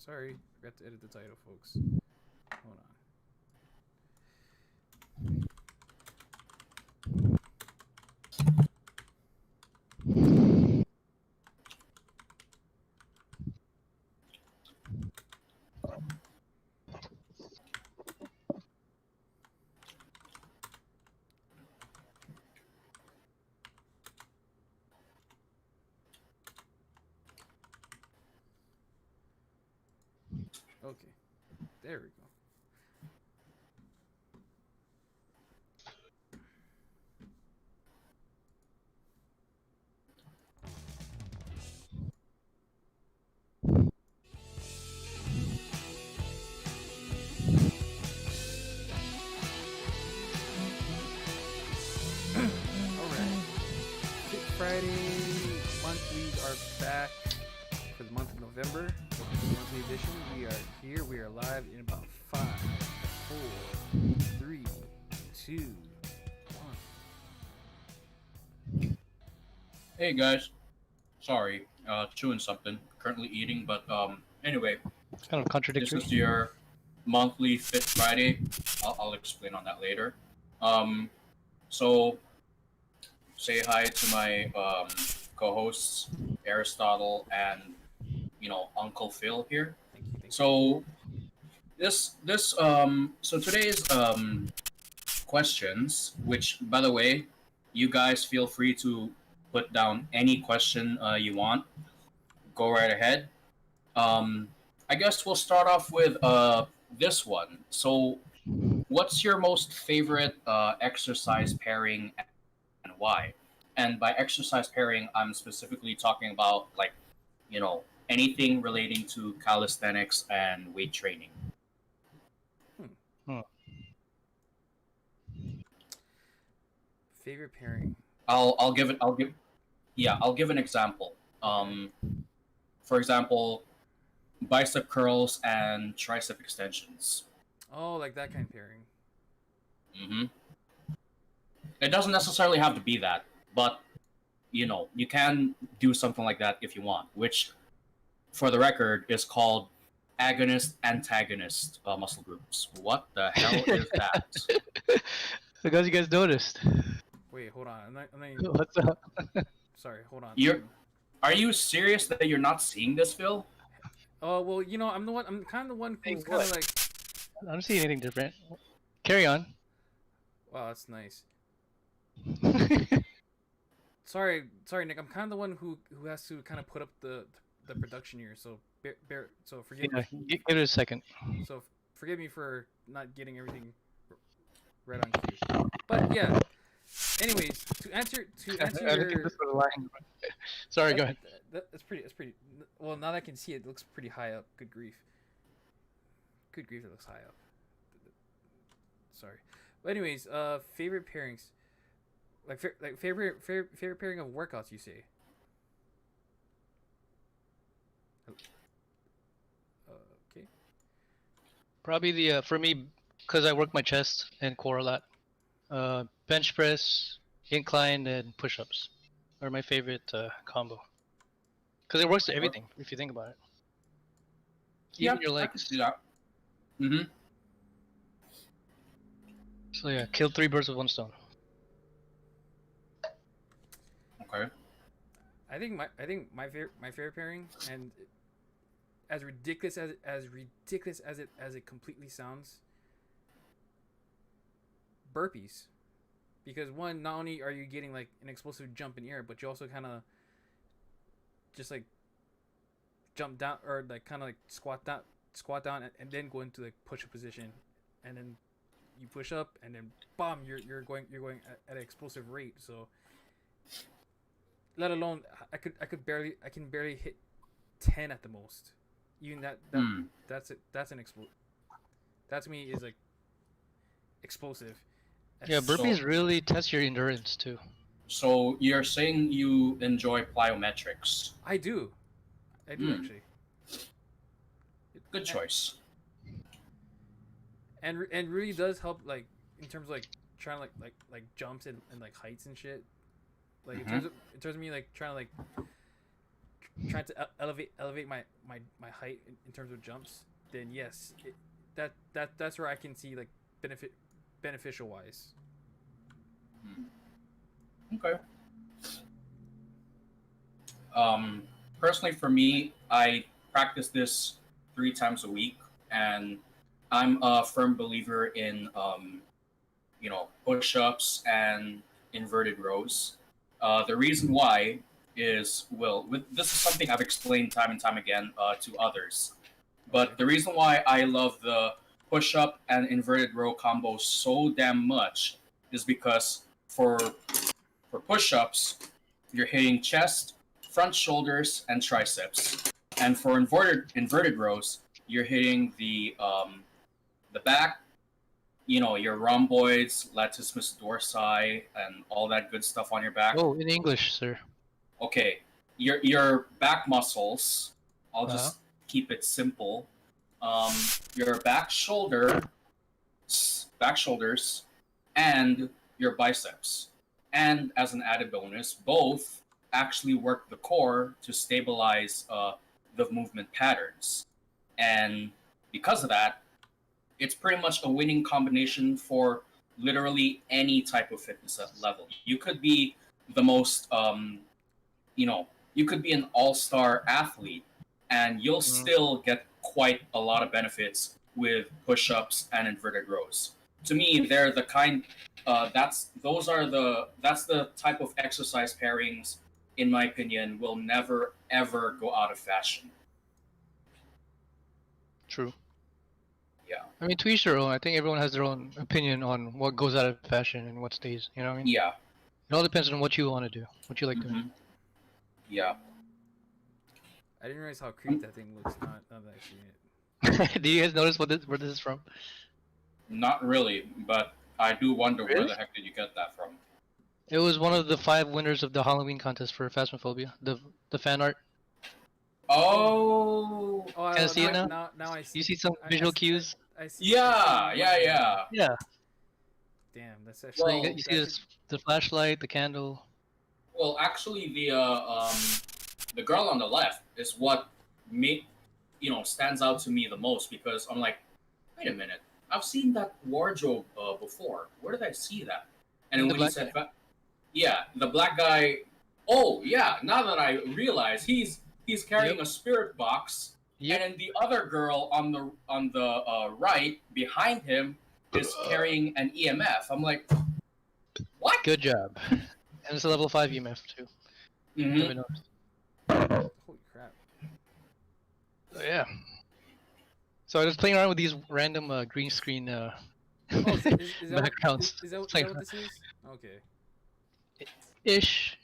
Sorry, forgot to edit the title, folks. Hold on. Okay, there we go. Alright. Fit Friday monthlies are back for the month of November. For the monthly edition, we are here. We are live in about 5, 4, 3, 2, 1. Hey guys, sorry, chewing something. Currently eating, but anyway, It's kind of contradictory. this is your monthly Fit Friday. I'll explain on that later. So say hi to my co-hosts Aristotle and Uncle Phil here. Thank you. So so today's questions, which by the way, you guys feel free to put down any question you want. Go right ahead. I guess we'll start off with this one. So, what's your most favorite exercise pairing and why? And by exercise pairing, I'm specifically talking about anything relating to calisthenics and weight training. Favorite pairing. I'll give an example. For example, bicep curls and tricep extensions. Oh, like that kind of pairing. Mm-hmm. It doesn't necessarily have to be that, but you can do something like that if you want, which, for the record, is called agonist-antagonist muscle groups. What the hell is that? Because you guys noticed. Wait, hold on. What's up? Sorry, hold on. Are you serious that you're not seeing this, Phil? Oh, well, I'm kind of the one who's kind of like... I don't see anything different. Carry on. Wow, that's nice. Sorry, Nick. I'm kind of the one who has to kind of put up the production here. So so forgive me. Give it a second. So forgive me for not getting everything right on cue. But yeah. Anyways, to answer your... Sorry, go ahead. That's pretty. Well, now that I can see it, it looks pretty high up. Good grief. Good grief, it looks high up. Sorry. But anyways, favorite pairings. Like favorite pairing of workouts, you say? Okay. Probably the for me, because I work my chest and core a lot. Bench press, incline, and push-ups are my favorite combo. Because it works to everything, if you think about it. Even your legs. I can see that. Mm-hmm. So yeah, kill 3 birds with 1 stone. Okay. I think my favorite pairing, and as ridiculous as it completely sounds, burpees. Because one, not only are you getting like an explosive jump in air, but you also kind of just like jump down, or like kind of like squat down and then go into like push-up position, and then you push up and then bam, you're going at an explosive rate. So let alone I can barely hit 10 at the most. Even that's an that to me is like explosive. Yeah, burpees really test your endurance too. So you're saying you enjoy plyometrics? I do actually. Good choice. And really does help, like in terms of like trying to like jumps and like heights and shit. Like in terms of me like trying to like trying to elevate my height in terms of jumps, then yes, that's where I can see like beneficial wise. Okay. Personally, for me, I practice this 3 times a week, and I'm a firm believer in push-ups and inverted rows. The reason why is, well, this is something I've explained time and time again to others. Okay. But the reason why I love the push-up and inverted row combo so damn much is because for push-ups, you're hitting chest, front shoulders, and triceps. And for inverted rows, you're hitting the back, your rhomboids, latissimus dorsi, and all that good stuff on your back. Oh, in English, sir. Okay, your back muscles. I'll just keep it simple. Your back shoulders, and your biceps. And as an added bonus, both actually work the core to stabilize the movement patterns. And because of that, it's pretty much a winning combination for literally any type of fitness level. You could be the most, you could be an all-star athlete, and you'll still get quite a lot of benefits with push-ups and inverted rows. To me, they're the kind. That's the type of exercise pairings, in my opinion, will never ever go out of fashion. True. Yeah. I mean, to each their own. I think everyone has their own opinion on what goes out of fashion and what stays. You know what I mean? Yeah. It all depends on what you want to do, what you like doing. Yeah. I didn't realize how creepy that thing looks. Not that I've seen it. Do you guys notice where this is from? Not really, but I do wonder where Really? the heck did you get that from? It was one of the 5 winners of the Halloween contest for Phasmophobia. The fan art. Oh. Oh, Can I see it now? Now I see. You see some visual cues? I see. Yeah. Yeah. Damn, that's So actually. you see the flashlight, the candle. Well, actually, the girl on the left is what stands out to me the most, because I'm like, wait a minute, I've seen that wardrobe before. Where did I see that? And then The when he black said, yeah, the black guy. Oh yeah, now that I realize he's carrying a spirit box, Yep. and then the other girl on the right behind him is carrying an EMF. I'm like, what? Good job. And it's a level 5 EMF too. Mhm. Never noticed. Holy crap! So, yeah. So I was playing around with these random green screen Oh, is that backgrounds. Is that what this is? Okay. Ish.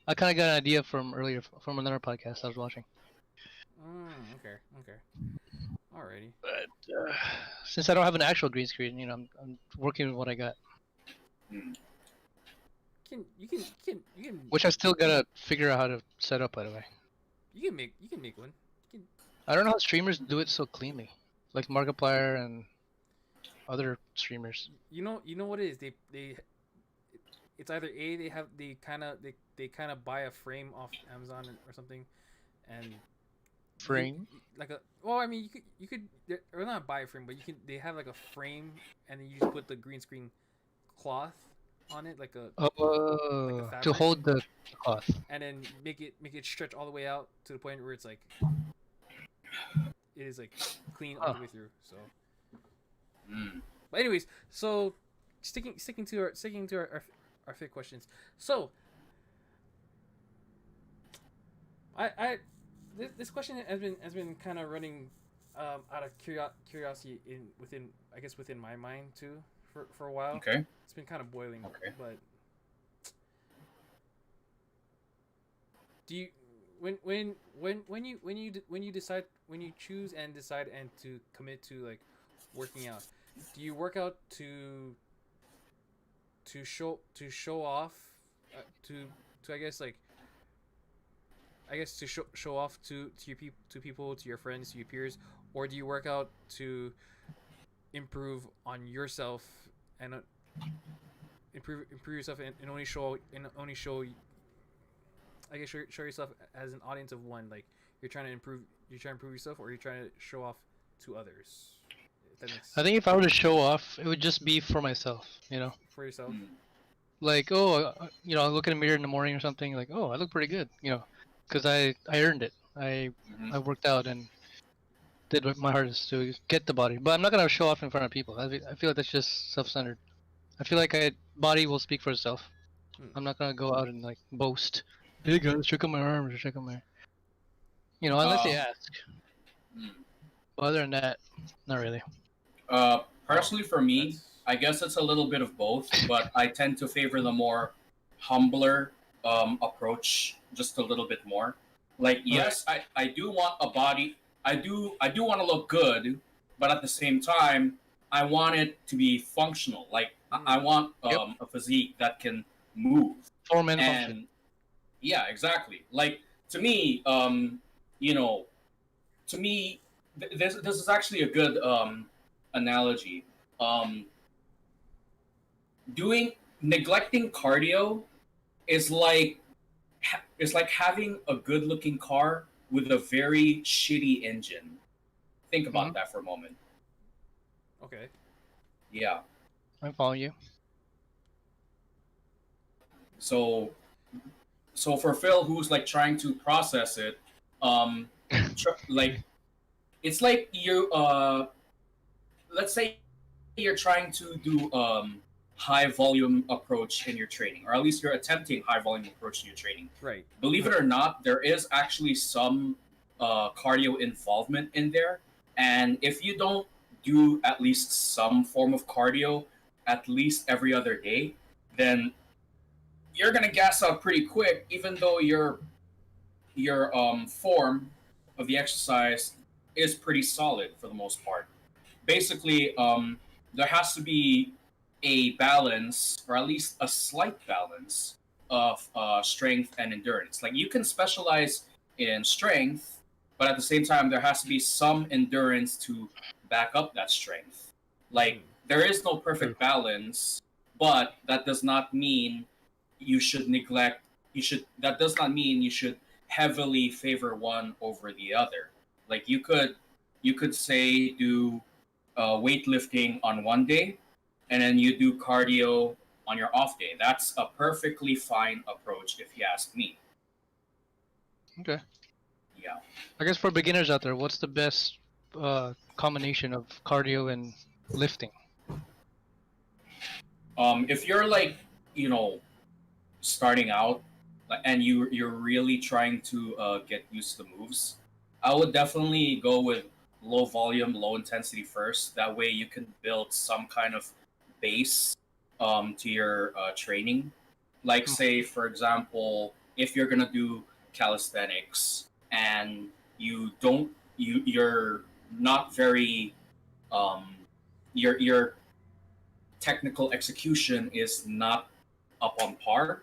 I kind of got an idea from earlier from another podcast I was watching. Okay. Alrighty. But since I don't have an actual green screen, I'm working with what I got. You can Which I still gotta figure out how to set up, by the way. you can make one. I don't know how streamers do it so cleanly, like Markiplier and other streamers. You know what it is? They it's either they kind of buy a frame off Amazon or something, and Frame. I mean you could or not buy a frame, but they have like a frame, and then you just put the green screen cloth on it, like a To fabric. hold the cloth. and then make it stretch all the way out to the point where it's like it is like clean all the way through. So, but anyways, so sticking to our fit questions. So, this question has been kind of running out of curiosity within my mind too for a while. Okay. It's been kind of boiling. Okay. But do you when you choose and decide and to commit to like working out, do you work out to show off to show off to people, to your friends, to your peers, or do you work out to improve on yourself and improve yourself and only show I guess show yourself as an audience of one. Like you're trying to improve. You're trying to improve yourself, or you're trying to show off to others. If that makes I think if I were to show off, it would just be for myself, for yourself. Like, oh, I look in the mirror in the morning or something, like, oh, I look pretty good, because I earned it. I worked out and did my hardest to get the body, but I'm not gonna show off in front of people. I feel like that's just self-centered. I feel like body will speak for itself. I'm not gonna go out and like boast. Hey guys, check out my arms, or check out my, unless they ask. But other than that, not really. Personally, for me, I guess it's a little bit of both, but I tend to favor the more humbler approach just a little bit more. Like, yes, I do want a body. I do want to look good, but at the same time, I want it to be functional. Like, I want a physique that can move. Form and function. Yeah, exactly. Like, to me, this is actually a good analogy. Neglecting cardio is like having a good looking car with a very shitty engine. Think about that for a moment. Okay. Yeah. I follow you. So for Phil, who's like trying to process it, like it's like you let's say you're trying to do high volume approach in your training, or at least you're attempting high volume approach in your training. Right. Believe it or not, there is actually some cardio involvement in there, and if you don't do at least some form of cardio at least every other day, then you're gonna gas out pretty quick, even though your form of the exercise is pretty solid for the most part. Basically, there has to be a balance, or at least a slight balance, of strength and endurance. Like, you can specialize in strength, but at the same time, there has to be some endurance to back up that strength. Like, there is no perfect balance, but that does not mean you should neglect. That does not mean you should heavily favor one over the other. Like, you could say do weightlifting on one day, and then you do cardio on your off day. That's a perfectly fine approach, if you ask me. Okay. Yeah. I guess for beginners out there, what's the best combination of cardio and lifting? If you're like, starting out, and you're really trying to get used to the moves, I would definitely go with low volume, low intensity first. That way you can build some kind of base to your training. Like, say, for example, if you're gonna do calisthenics and you're not very your technical execution is not up on par,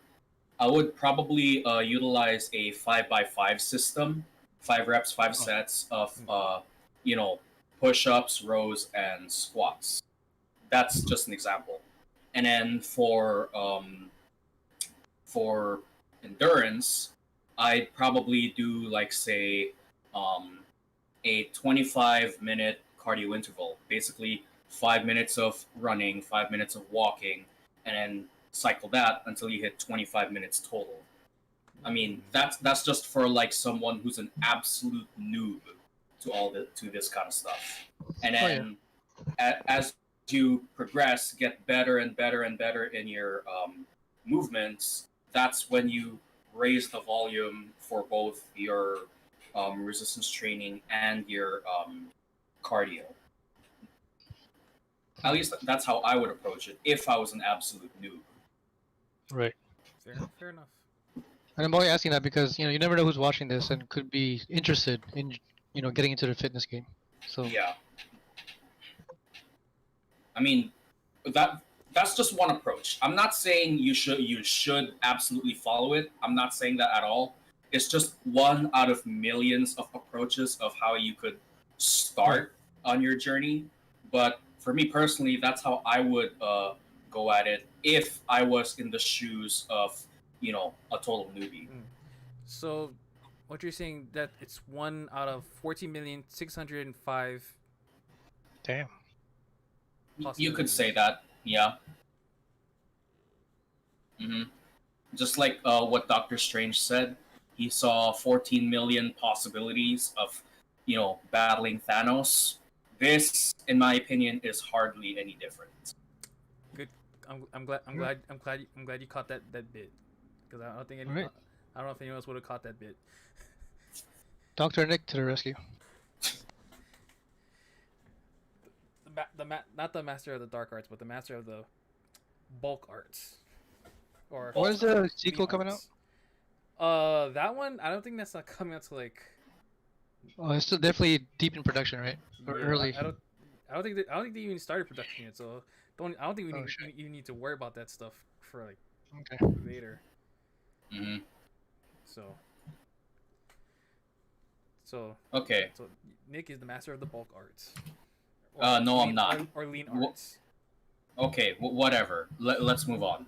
I would probably utilize a 5x5 system, 5 reps, 5 sets of push-ups, rows, and squats. That's just an example. And then for endurance, I'd probably do, like, say, a 25-minute cardio interval. Basically, 5 minutes of running, 5 minutes of walking, and then cycle that until you hit 25 minutes total. I mean, that's just for like someone who's an absolute noob to this kind of stuff. And then as you progress, get better and better and better in your movements, that's when you raise the volume for both your resistance training and your cardio. At least that's how I would approach it if I was an absolute noob. Right. Fair enough. And I'm only asking that because you never know who's watching this and could be interested in getting into the fitness game. So yeah. I mean, that's just one approach. I'm not saying you should absolutely follow it. I'm not saying that at all. It's just one out of millions of approaches of how you could start on your journey. But for me personally, that's how I would go at it if I was in the shoes of a total newbie. So, what you're saying that it's 1 out of 14,605 Damn. You could say that. Yeah. hmm Just like what Doctor Strange said, he saw 14 million possibilities of, battling Thanos. This, in my opinion, is hardly any different. Good. I'm glad. I'm glad. I'm glad you caught that bit, because I don't think any, Alright. I don't know if anyone else would have caught that bit. Dr. Nick to the rescue. Not the master of the dark arts, but the master of the bulk arts. Or When is the clean sequel coming out? arts. That one I don't think that's not coming out to like. Oh, it's still definitely deep in production, right? Or Yeah, early. I don't think they even started production yet. So I don't think we Oh, need shit. you need to worry about that stuff for like Okay. later. hmm So. So Okay. so Nick is the master of the bulk arts. No, I'm lean- not. Or lean Wha- arts. Okay, whatever. Let's move on.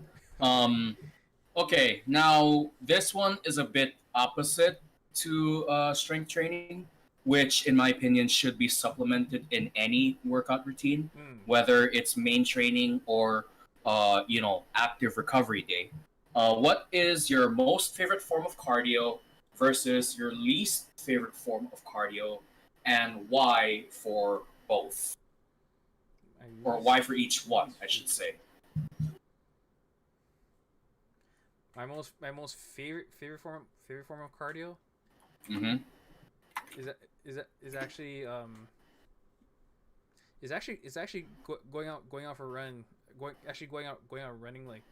Okay, now this one is a bit opposite to strength training, which, in my opinion, should be supplemented in any workout routine, Mm. whether it's main training or, active recovery day. What is your most favorite form of cardio versus your least favorite form of cardio, and why for both? Or why for each one, I should say. My most favorite form of cardio Mm-hmm. is actually going out for a run, going out running, like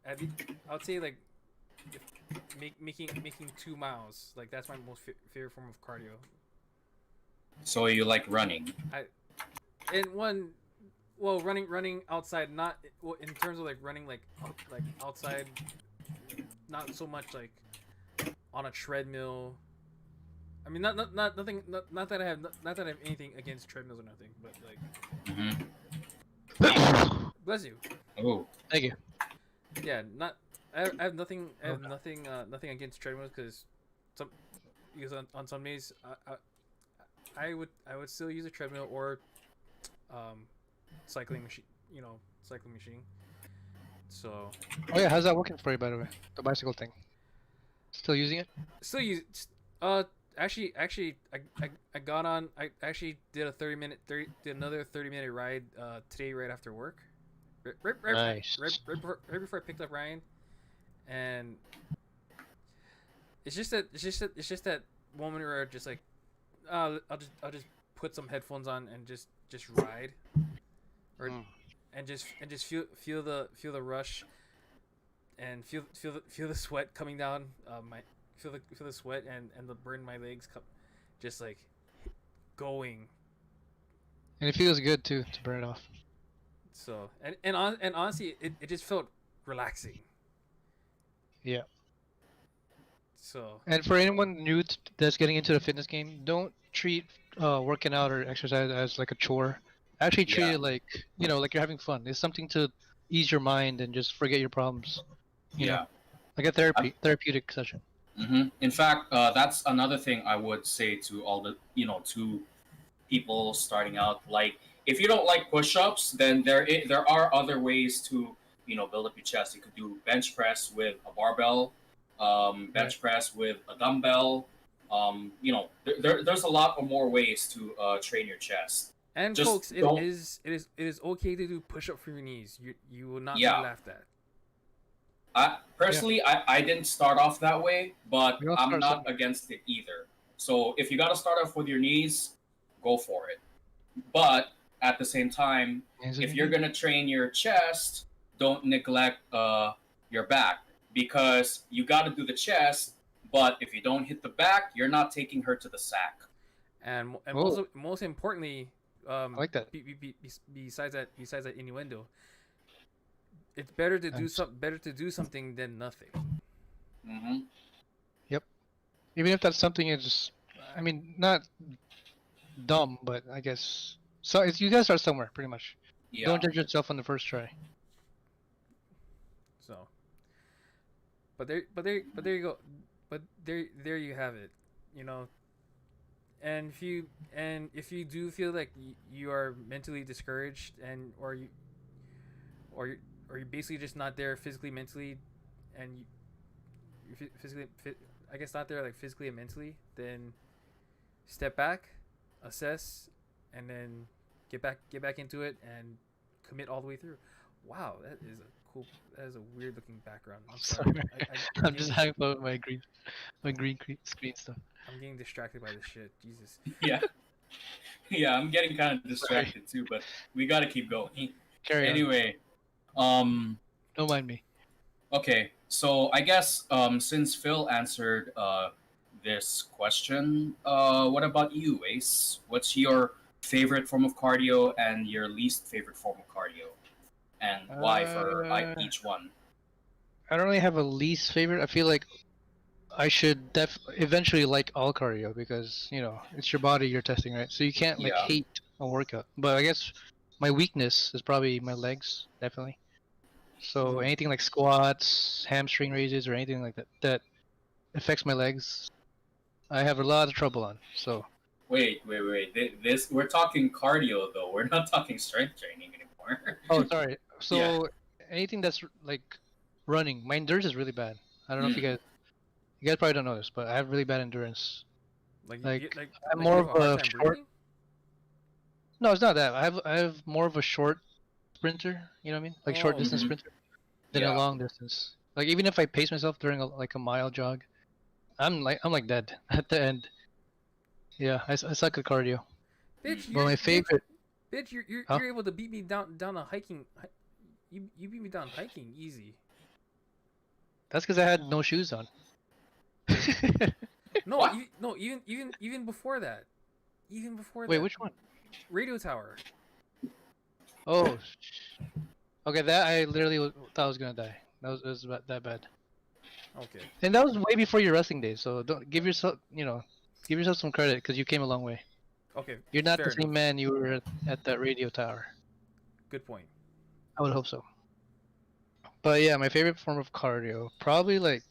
I would say like making 2 miles, like that's my most favorite form of cardio. So you like running? And running outside, not in terms of like running like outside, not so much like on a treadmill. I mean, not that I have anything against treadmills or nothing, but like, Mm-hmm. bless you. Oh. Thank you. Yeah, not. I have nothing. Nothing against treadmills, because on some days I would still use a treadmill or cycling machine. Cycling machine. So Oh yeah, how's that working for you, by the way? The bicycle thing. Still using it? still use. Actually, I got on. I actually did did another 30-minute ride today right after work. Nice. Right before I picked up Ryan, and it's just that moment where just like, I'll just put some headphones on and just ride, or Mm. and just feel the rush, and feel the sweat coming down feel the sweat and the burn in my legs just like going. And it feels good too to burn it off. So and honestly, it just felt relaxing. Yeah. So And for anyone new that's getting into the fitness game, don't treat working out or exercise as like a chore. Actually treat Yeah. it like, like you're having fun. It's something to ease your mind and just forget your problems. You know, Yeah. like a therapeutic session. Mm-hmm. In fact, that's another thing I would say to all the to people starting out. Like, if you don't like push-ups, then there are other ways to build up your chest. You could do bench press with a barbell, bench press with a dumbbell. There's a lot of more ways to train your chest. and Just folks, don't. it is okay to do push up for your knees. You will not be Yeah. laughed at. Personally, I didn't start off that way, but We all I'm start not somewhere. against it either. So if you got to start off with your knees, go for it. But at the same time, if you're gonna train your chest, don't neglect your back, because you got to do the chest. But if you don't hit the back, you're not taking her to the sack. And Oh. most importantly, I like that. besides that innuendo, it's better to Nice. do something than nothing. Mm-hmm. Even if that something is, I mean, not dumb, but I guess so. You guys start somewhere, pretty much. Yeah. Don't judge yourself on the first try. So, but there you go. But there you have it. You know, and if you do feel like you are mentally discouraged and or you or you're basically just not there physically, mentally, and you're physically I guess not there like physically and mentally, then step back, assess, and then get back into it and commit all the way through. Wow, that is a cool. That is a weird looking background. I'm sorry. Sorry. I'm I'm just getting, having fun with my green screen stuff. I'm getting distracted by this shit. Jesus. Yeah, yeah. I'm getting kind of Sorry. distracted too, but we gotta keep going. Carry on. Anyway, Don't mind me. okay. So I guess since Phil answered this question, what about you, Ace? What's your favorite form of cardio and your least favorite form of cardio, and why for each one? I don't really have a least favorite. I feel like I should eventually like all cardio because it's your body you're testing, right? So you can't like Yeah. hate a workout. But I guess my weakness is probably my legs, definitely. So anything like squats, hamstring raises, or anything like that affects my legs, I have a lot of trouble on. So Wait. This we're talking cardio though. We're not talking strength training anymore. oh, sorry. So Yeah. anything that's like running, my endurance is really bad. I don't know if Mm. you guys probably don't know this, but I have really bad endurance. Like Like, you, like I'm like more you have of a hard a time short. breathing. No, it's not that. I have more of a short sprinter. You know what I mean? Like short Oh, distance Mhm. sprinter than a Yeah. long distance. Like even if I pace myself during like a mile jog, I'm like dead at the end. Yeah, I suck at cardio. bitch, But my favorite, huh? you're able to beat me down a hiking. You beat me down hiking easy. That's because I had no shoes on. No, What? no, even before that, even before Wait, that, which one? radio tower. Oh, okay. That I literally thought I was gonna die. It was that bad. Okay, And that was way before your wrestling days. So don't give yourself, give yourself some credit because you came a long way. okay, You're not fair the same enough. man you were at that radio tower. Good point. I would hope so. But yeah, my favorite form of cardio probably like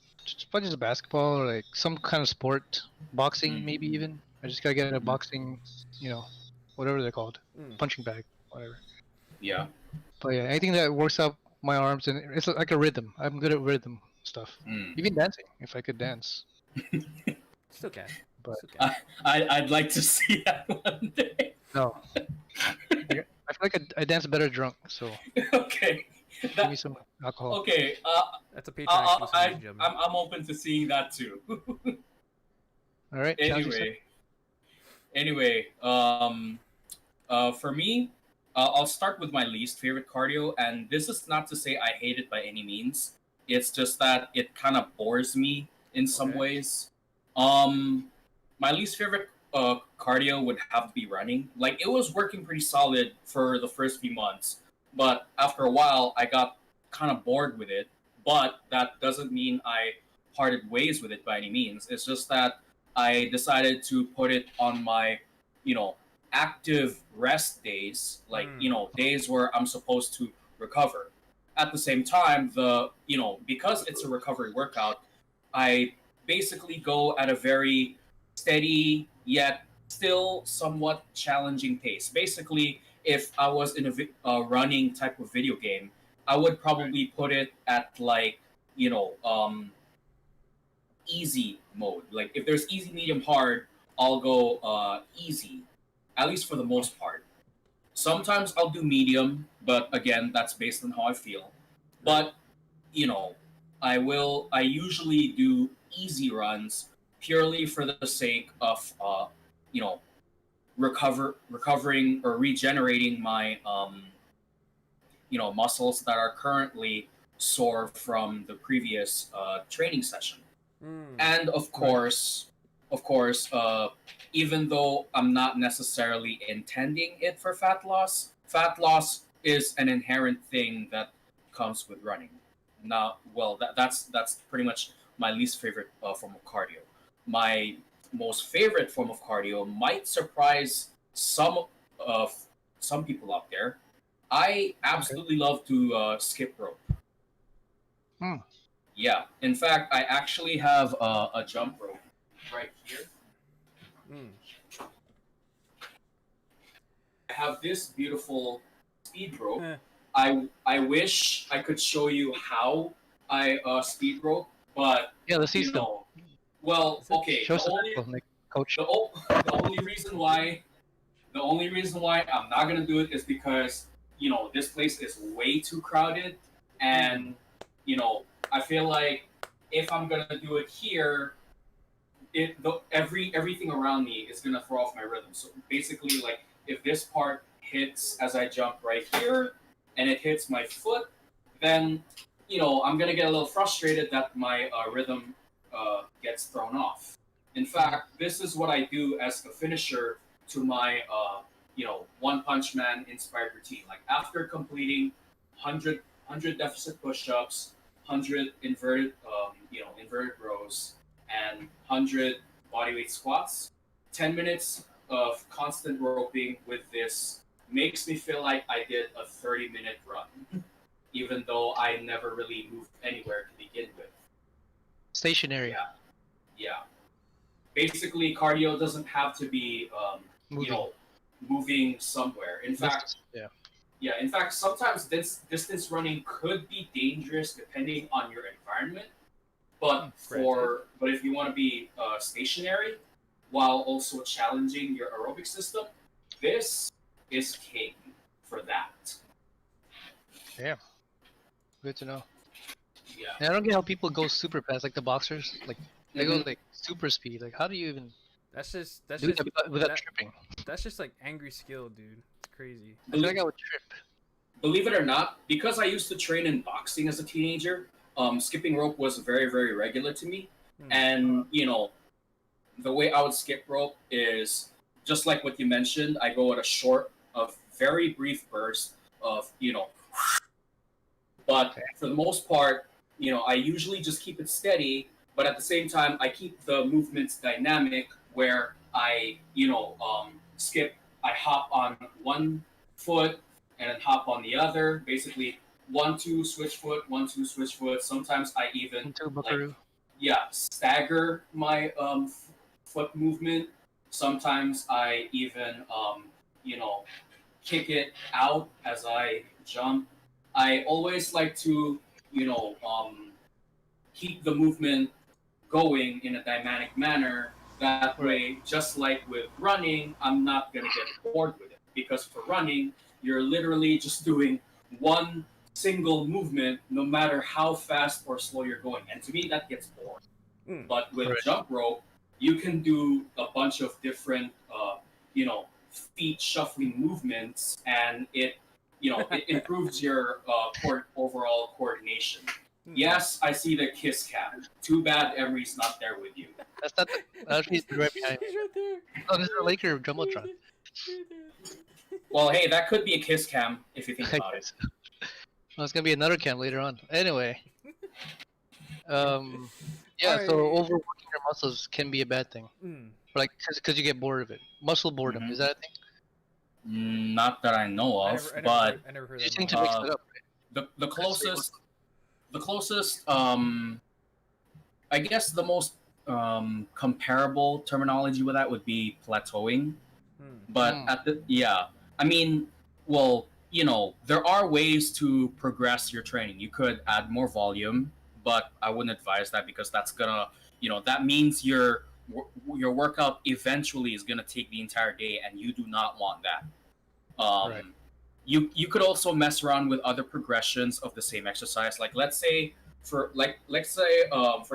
probably just basketball or like some kind of sport, boxing maybe Mhm. even. I just gotta get a Mhm. boxing, whatever they're called, Mm. punching bag, whatever. Yeah. But yeah, anything that works out my arms and it's like a rhythm. I'm good at rhythm stuff. Mm. Even dancing, if I could dance. Still can. But Still can. I'd like to see that one day. no, I feel like I dance better drunk. So Okay. give me some alcohol. Okay. That's a Patreon exclusive, ladies and I'm gentlemen. I'm open to seeing that too. All right, Chelsea said. Anyway, for me, I'll start with my least favorite cardio, and this is not to say I hate it by any means. It's just that it kind of bores me in some Okay. ways. My least favorite cardio would have to be running. Like it was working pretty solid for the first few months, but after a while, I got kind of bored with it. But that doesn't mean I parted ways with it by any means. It's just that I decided to put it on my, you know, active rest days, like, days where I'm supposed to recover. At the same time, because it's a recovery workout, I basically go at a very steady yet still somewhat challenging pace. Basically, if I was in a running type of video game, I would probably put it at like, you know, easy mode. Like if there's easy, medium, hard, I'll go easy, at least for the most part. Sometimes I'll do medium, but again, that's based on how I feel. But you know, I usually do easy runs purely for the sake of you know, recovering or regenerating my muscles that are currently sore from the previous training session. Mm. And of course, even though I'm not necessarily intending it for fat loss is an inherent thing that comes with running. Now, well, that's pretty much my least favorite form of cardio. My most favorite form of cardio might surprise of some people out there. I Okay. absolutely love to skip rope. Hmm. Yeah. In fact, I actually have a jump rope right here. Mm. I have this beautiful speed rope. Eh. I wish I could show you how I speed rope, but Yeah, let's see you some. know, well, Is it- okay. Show some example, like coach. The only reason why I'm not gonna do it is because this place is way too crowded, and I feel like if I'm gonna do it here, everything around me is gonna throw off my rhythm. So basically, like if this part hits as I jump right here, and it hits my foot, then I'm gonna get a little frustrated that my rhythm gets thrown off. In fact, this is what I do as a finisher to my One Punch Man inspired routine. Like after completing 100 deficit push-ups, 100 inverted rows, and 100 bodyweight squats, 10 minutes of constant roping with this makes me feel like I did a 30-minute run, even though I never really moved anywhere to begin with. Stationary. Yeah, yeah. Basically, cardio doesn't have to be, Moving. moving somewhere. In fact, Yeah. yeah. In fact, sometimes distance running could be dangerous depending on your environment. But if you want to be stationary while also challenging your aerobic system, this is king for that. Yeah. Good to know. Yeah. And I don't get how people go super fast, like the boxers. Like they go Mhm. like super speed. Like how do you even That's just do that without tripping? that's just like angry skill, dude. It's crazy. I feel like I would trip. Believe it or not, because I used to train in boxing as a teenager, skipping rope was very, very regular to me. Hmm. And, the way I would skip rope is just like what you mentioned. I go at a very brief burst of, but for the most part, I usually just keep it steady, but at the same time, I keep the movements dynamic where I, skip, I hop on one foot and then hop on the other. Basically, 1-2 switch foot, 1-2 switch foot. Sometimes I even Into Buckaroo. stagger my foot movement. Sometimes I even kick it out as I jump. I always like to keep the movement going in a dynamic manner. That way, just like with running, I'm not gonna get bored with it because for running, you're literally just doing one single movement, no matter how fast or slow you're going. And to me, that gets boring. Mm. But with Right. jump rope, you can do a bunch of different, feet shuffling movements, and it improves your overall coordination. Hmm. Yes, I see the kiss cam. Too bad Emery's not there with you. That's not. Actually, he's right behind me. He's right there. Oh, this is a Laker jumbotron. Well, hey, that could be a kiss cam if you think I about it. guess. Well, it's gonna be another cam later on. Anyway. Yeah. So overworking your muscles can be a bad thing. Mm. Like, because you get bored of it. Muscle boredom, Mhm. is that a thing? Not that I know of, but I never heard You that. seem to before. mix it up, right? the closest I guess the most comparable terminology with that would be plateauing. Hmm. But I mean, well, there are ways to progress your training. You could add more volume, but I wouldn't advise that because that's gonna, that means your workout eventually is gonna take the entire day, and you do not want that. Right. You could also mess around with other progressions of the same exercise. Like let's say for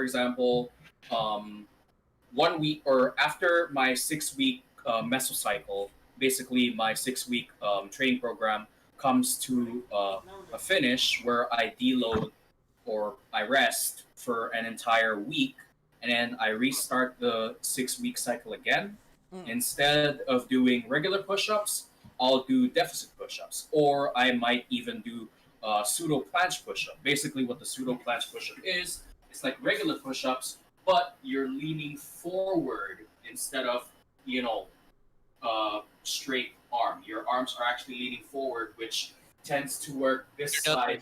example, 1 week or after my 6 week mesocycle, basically my 6 week training program comes to a finish where I deload or I rest for an entire week, and then I restart the 6 week cycle again. Mm. Instead of doing regular push-ups, I'll do deficit push-ups, or I might even do pseudo planche push-up. Basically, what the pseudo planche push-up is, it's like regular push-ups, but you're leaning forward instead of straight arm. Your arms are actually leaning forward, which tends to work this Your deltoids. side.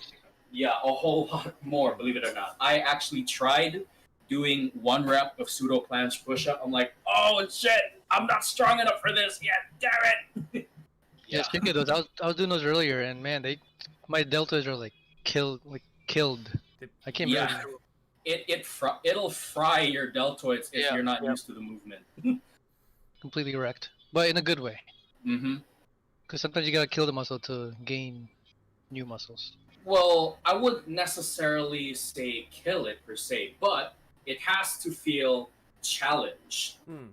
Yeah, a whole lot more, believe it or not. I actually tried doing 1 rep of pseudo planche push up. I'm like, oh shit, I'm not strong enough for this yet. Damn it. Yeah, Yeah. speaking of those, I was doing those earlier, and man, my deltas are like killed. I can't Yeah. barely do It'll fry your deltoids if Yeah, you're not yeah. used to the movement. completely wrecked, but in a good way. Mm-hmm. Because sometimes you gotta kill the muscle to gain new muscles. Well, I wouldn't necessarily say kill it per se, but it has to feel challenged. Hmm.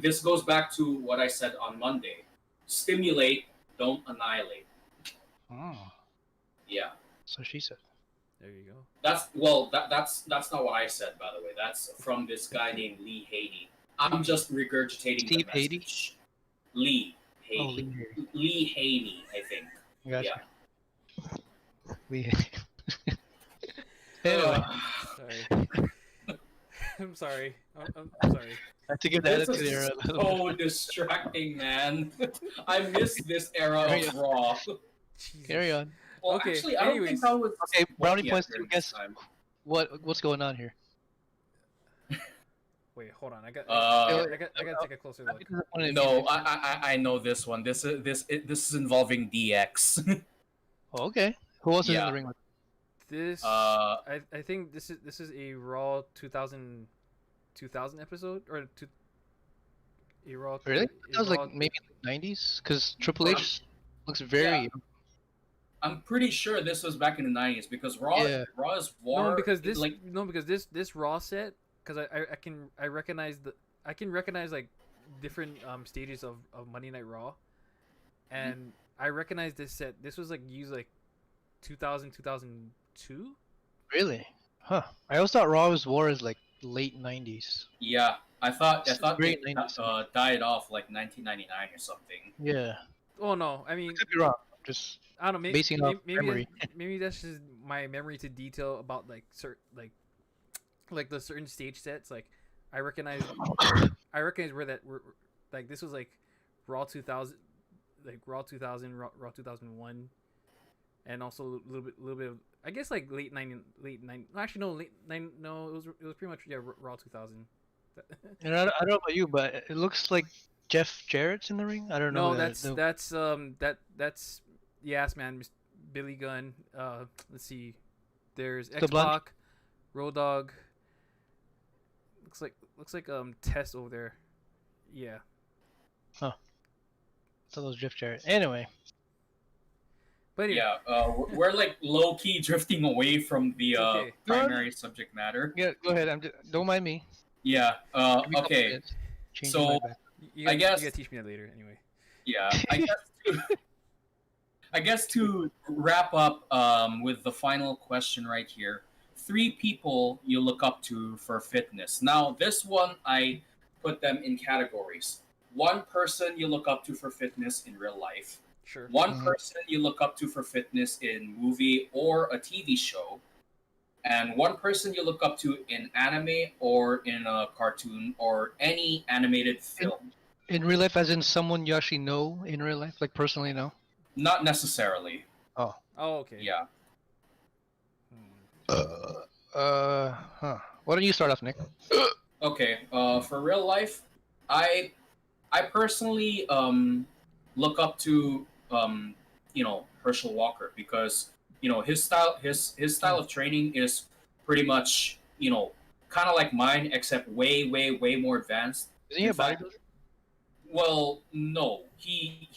This goes back to what I said on Monday: stimulate, don't annihilate. Oh, Yeah, so she said. There you go. that's not what I said, by the way. That's from this guy named Lee Haney. I'm just regurgitating Steve the Haney? message. Lee Oh, Haney. Lee. Lee Haney, I think. Gotcha. Yeah. Lee. Anyway, Sorry. I'm sorry. I'm sorry. I have to give the This attitude is era a little so distracting, man. I miss this era of Raw. Jesus. Carry on. Well, Okay, actually, I don't anyways. think I was. Okay, brownie yet points to during guess this time. what's going on here. Wait, hold on. I got Uh, to take a closer look. No, I know this one. This is involving DX. Oh, okay. Who else is in Yeah. the ring with? This Uh, I think this is a Raw 2000 episode or a Raw. Really? a That was Raw- like maybe 90s, because Triple H looks very. Yeah. I'm pretty sure this was back in the 90s because Yeah. Raw's War. No, because this like this Raw set, because I recognize like different stages of Monday Night Raw, and I recognize this set. This was like used like 2002. Really? Huh. I always thought Raw's War is like late 90s. yeah, I thought Great it 90s. died off like 1999 or something. Yeah. Oh no, I mean I could be wrong. Just I don't know. Maybe basing off memory. maybe that's just my memory to detail about like like the certain stage sets. Like I recognize where that were like this was like Raw 2000, like Raw 2000, Raw 2001, and also a little bit of I guess like late 90. Actually no, late 9. No, it was pretty much Raw 2000. And I don't know about you, but it looks like Jeff Jarrett's in the ring. I don't know. No, that's yes, man, Billy Gunn. Let's see. There's The X blonde? Pac, Road Dog. Looks like Test over there. Yeah. I thought it was Jeff Jarrett. Anyway, But anyway, Yeah, we're like low key drifting away from the It's okay. primary subject matter. yeah, go ahead. Don't mind me. Yeah. Give me a couple Okay. minutes. Changing So- my back. you gotta, I guess- you gotta teach me that later. Anyway. Yeah. I guess to wrap up with the final question right here. 3 people you look up to for fitness. Now, this one I put them in categories. 1 person you look up to for fitness in real life. Sure. 1 Mhm. person you look up to for fitness in movie or a TV show. And 1 person you look up to in anime or in a cartoon or any animated film. In real life, as in someone you actually know in real life, like personally know. Not necessarily. Oh, okay. Yeah. Hmm. Huh. Why don't you start off, Nick? Okay. For real life, I personally look up to Herschel Walker because his style of training is pretty much kind of like mine except way more advanced. Isn't he a In fact, bodybuilder? Well, no. He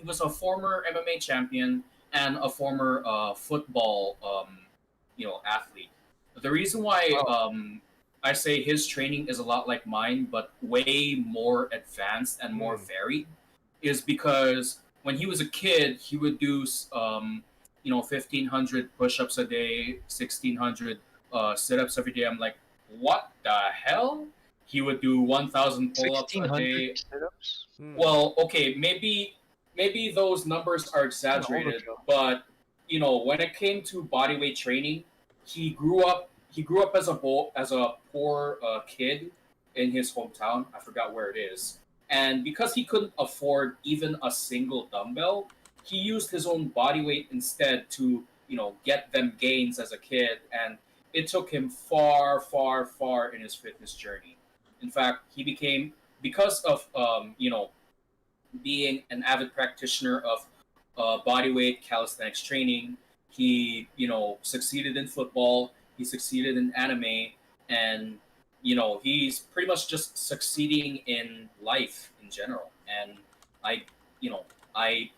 was a former MMA champion and a former football athlete. The reason why I say his training is a lot like mine, but way more advanced and more varied, is because when he was a kid, he would do 1,500 push-ups a day, 1,600 sit-ups every day. I'm like, what the hell? He would do 1,000 pull-ups a day. 1,600 sit-ups? Hmm. Well, okay, maybe those numbers are exaggerated, overkill. but when it came to bodyweight training, he grew up as a poor kid in his hometown. I forgot where it is, and because he couldn't afford even a single dumbbell, he used his own body weight instead to get them gains as a kid, and it took him far, far, far in his fitness journey. In fact, he became, because of being an avid practitioner of bodyweight calisthenics training. He succeeded in football. He succeeded in anime, and he's pretty much just succeeding in life in general. And I you know I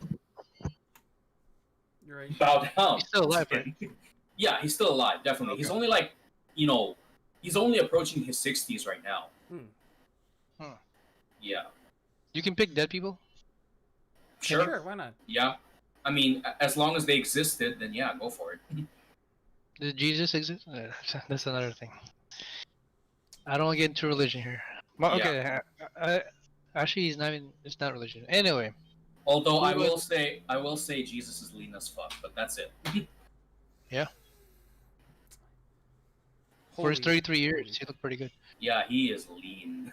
You're right. bow down. He's still alive, to right? him. Yeah, he's still alive. Definitely. Okay. He's only like he's only approaching his 60s right now. Huh. Yeah. You can pick dead people. Sure. Why not? Yeah. I mean, as long as they existed, then yeah, go for it. Did Jesus exist? That's another thing. I don't want to get into religion here. Well, okay. Actually, he's not even. It's not religion. Anyway. Although I will say Jesus is lean as fuck, but that's it. Yeah. For his 33 years, he looked pretty good. Yeah, he is lean.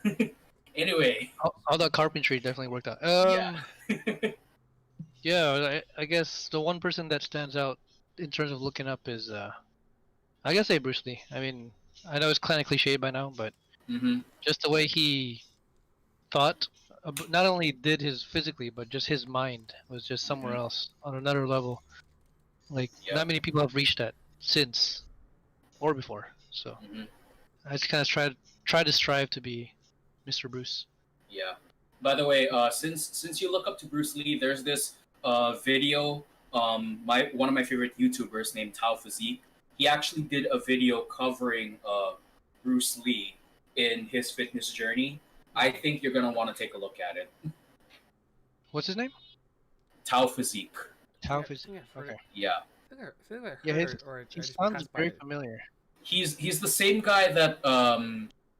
Anyway. All that carpentry definitely worked out. Yeah. Yeah, I guess the one person that stands out in terms of looking up is, I guess, say Bruce Lee. I mean, I know it's kind of cliche by now, but just the way he thought, not only did his physically, but just his mind was just somewhere else on another level. Like, not many people have reached that since or before. So I just kind of try to strive to be Mr. Bruce. Yeah. By the way, since you look up to Bruce Lee, there's this video. One of my favorite YouTubers named Tao Physique. He actually did a video covering Bruce Lee in his fitness journey. I think you're gonna want to take a look at it. What's his name? Tao Physique. Tao Physique. Okay. Yeah. Yeah, he sounds very familiar. He's the same guy that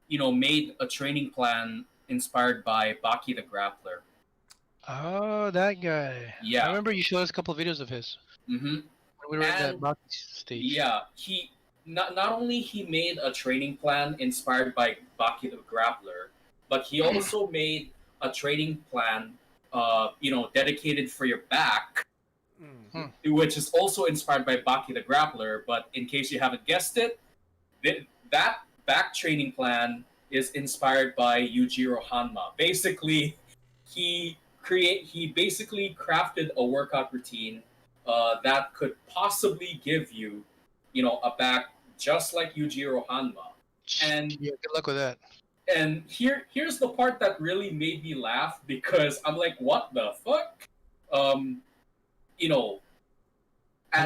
made a training plan inspired by Baki the Grappler. Oh, that guy. Yeah. I remember you showed us a couple of videos of his. Mm-hmm. When we were at that Baki stage. Yeah, he not only he made a training plan inspired by Baki the Grappler, but he also made a training plan, dedicated for your back, which is also inspired by Baki the Grappler. But in case you haven't guessed it, that back training plan is inspired by Yujiro Hanma. Basically, he basically crafted a workout routine that could possibly give you, a back just like Yujiro Hanma. And yeah, good luck with that. And here's the part that really made me laugh, because I'm like, what the fuck? Have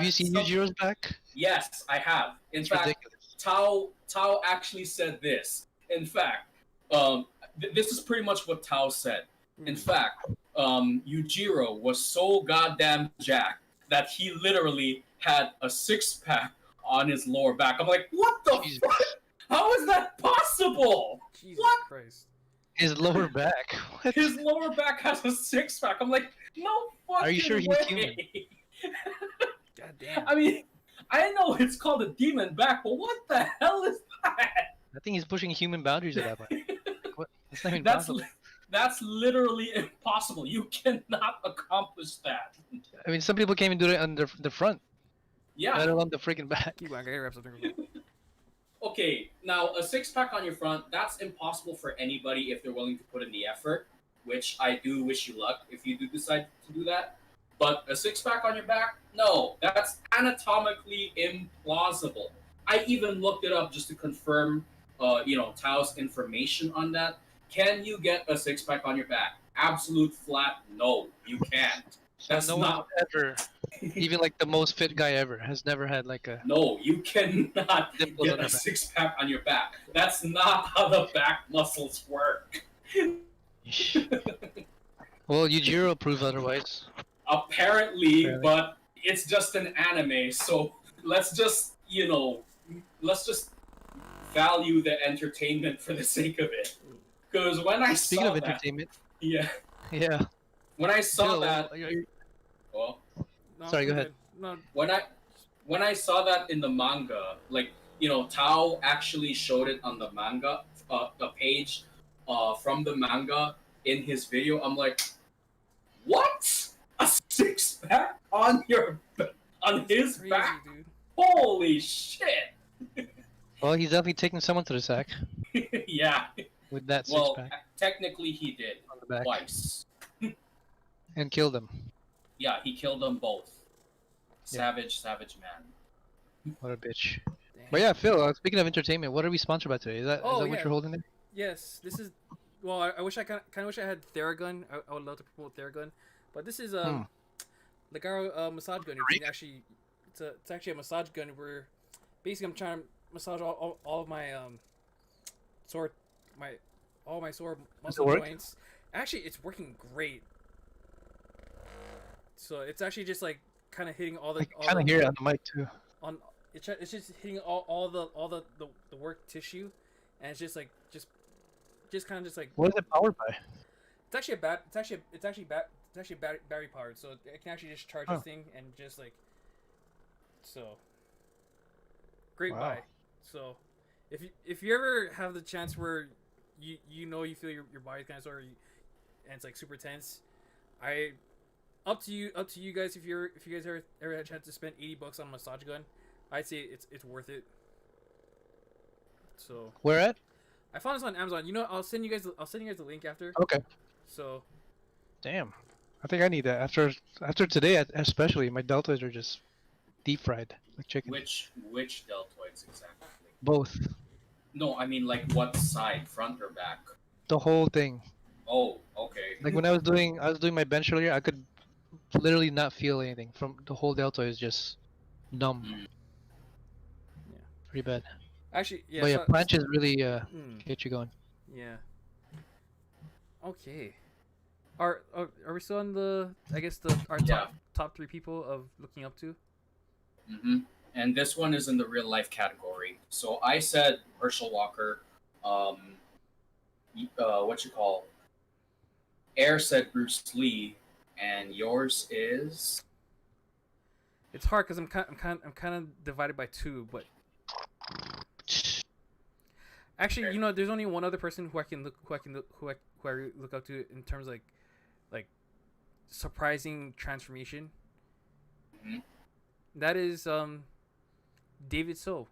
you seen Yujiro's back? Yes, I have. In fact, ridiculous. Tao actually said this. In fact, this is pretty much what Tao said. In fact, Yujiro was so goddamn jacked that he literally had a six-pack on his lower back. I'm like, what the fuck? How is that possible? Jesus What? Christ. His lower back. What? His lower back has a six-pack. I'm like, no fucking Are you sure way. he's human? God damn. I mean, I know it's called a demon back, but what the hell is that? I think he's pushing human boundaries at that point. What? That's not even That's possible. That's literally impossible. You cannot accomplish that. I mean, some people can't even do it on the front, Yeah. let alone the freaking back. Keep going, I gotta grab something. Okay, now a six-pack on your front, that's impossible for anybody if they're willing to put in the effort, which I do wish you luck if you do decide to do that. But a six-pack on your back, no, that's anatomically implausible. I even looked it up just to confirm, Tao's information on that. Can you get a six-pack on your back? Absolute flat no, you can't. That's no not one ever, even like the most fit guy ever, has never had like a. No, you cannot Dimples get on a your back. six-pack on your back. That's not how the back muscles work. Well, Yujiro proves otherwise. Apparently, but it's just an anime, so let's just value the entertainment for the sake of it. Because when I Speaking saw of that, entertainment, yeah, yeah. when I saw Still, that, well, No, Sorry, go I'm ahead. good. No, when I saw that in the manga, like, Tao actually showed it on the manga, a page from the manga in his video. I'm like, what? A six-pack on your on his Crazy, back. dude. Holy shit! Well, he's definitely taking someone to the sack Yeah. with that Well, six-pack technically he did on the back twice. and killed him. Yeah, he killed them both. Yeah. Savage, savage man. What a bitch. Damn. But yeah, Phil, speaking of entertainment, what are we sponsored by today? Is that Oh, what yeah. you're holding there? Yes, this is. Well, I wish I kind of wish I had Theragun. I would love to promote Theragun, but this is like our massage gun. It's actually it's actually a massage gun where basically I'm trying to massage all of my sore all my sore muscle work? joints. Actually, it's working great. So it's actually just like kind of hitting all the. I kind of hear it on the mic too. On it's just hitting all the work tissue, and it's just like just kind of just like. What is it powered by? It's actually battery powered, so it can actually just charge this thing and just like. So. Great Wow. buy. So, if you ever have the chance where you feel your body's kind of sore, and it's like super tense, up to you guys if you guys ever had a chance to spend $80 on a massage gun, I'd say it's worth it. So Where at? I found this on Amazon. You know, I'll send you guys the link after. Okay. So Damn. I think I need that after today, especially. My deltoids are just deep fried like chicken. Which deltoids exactly? Both. No, I mean like what side, front or back? The whole thing. Oh, okay. Like when I was doing my bench earlier, I could literally not feel anything. From the whole deltoid is just numb. Mm. Yeah. Pretty bad. actually, yeah. But yeah, planches really Hmm. get you going. Yeah. Okay. Are we still on the our Yeah. top 3 people of looking up to? And this one is in the real life category. So I said Herschel Walker. What you call? Air said Bruce Lee, and yours is. It's hard because I'm kind of divided by 2, but actually, you know, there's only one other person who I look up to in terms of like surprising transformation. Mhm. That is David So.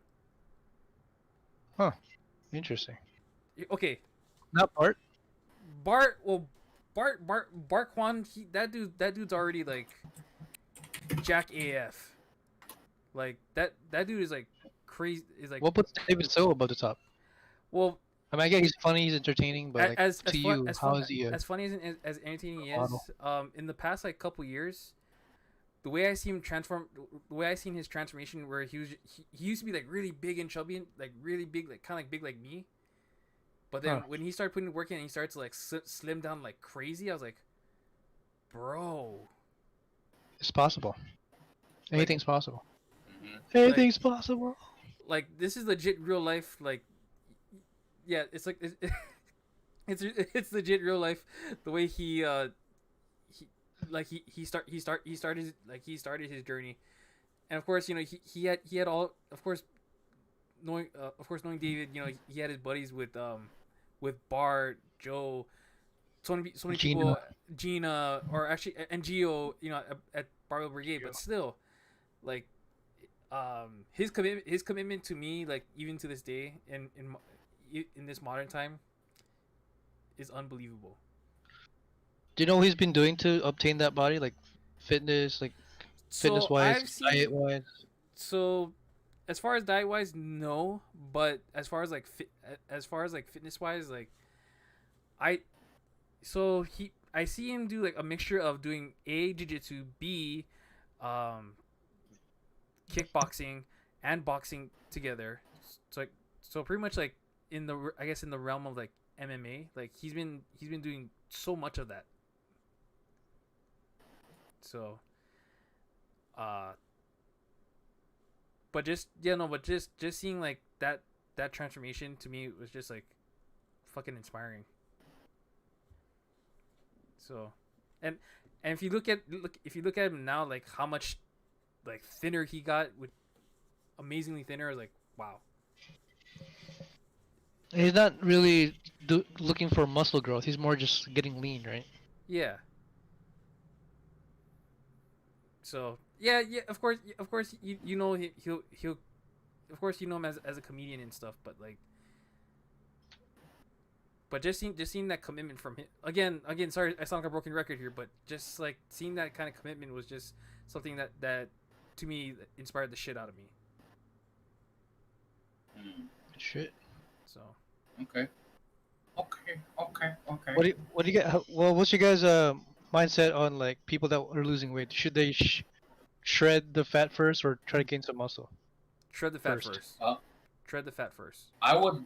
Interesting. Okay, Not Bart. Bart Kwan, that dude's already like Jack AF. Like that dude is like crazy. Is like What puts David So above the top? well, I mean, I get he's funny, he's entertaining, but like, as to fun, you, as how fun, is he? as funny as entertaining he model? is, in the past like couple years, the way I see him transform, the way I seen his transformation, where he used to be like really big and chubby, and like really big, like kind of like big like me. But then when he started putting work in and he started to like slim down like crazy, I was like, bro, It's possible. Anything's possible. Mhm. Anything's possible. like this is legit real life. Like, yeah, it's like it's legit real life. The way he started his journey, and of course, you know, he had all, of course, knowing David, you know, he had his buddies with Bart, Joe, so many Gina. people, Gina, or actually, and Gio, you know, at Barbell Brigade, but still, like, his commitment to me, like even to this day, in this modern time, is unbelievable. Do you know what he's been doing to obtain that body, like fitness So wise, I've seen, diet wise? so as far as diet wise, no, but as far as like fitness wise, like I see him do like a mixture of doing A, jiu-jitsu, B, kickboxing and boxing together. So pretty much like in the realm of like MMA, like he's been doing so much of that. So but just seeing like that transformation to me was just like fucking inspiring. So and if you look at him now, like how much like thinner he got, with amazingly thinner, I was like, wow. He's not really looking for muscle growth. He's more just getting lean, right? Yeah. So Yeah, yeah. Of course, you know he'll. Of course, you know him as a comedian and stuff, but like, but just seeing that commitment from him again. Sorry, I sound like a broken record here, but just like seeing that kind of commitment was just something that to me inspired the shit out of me. Hmm. Shit. So Okay. Okay. Okay. Okay. What do you get? Well, what's your guys' mindset on like people that are losing weight? Should they shred the fat first or try to gain some muscle shred the fat first? first. Uh, Shred the fat first. I would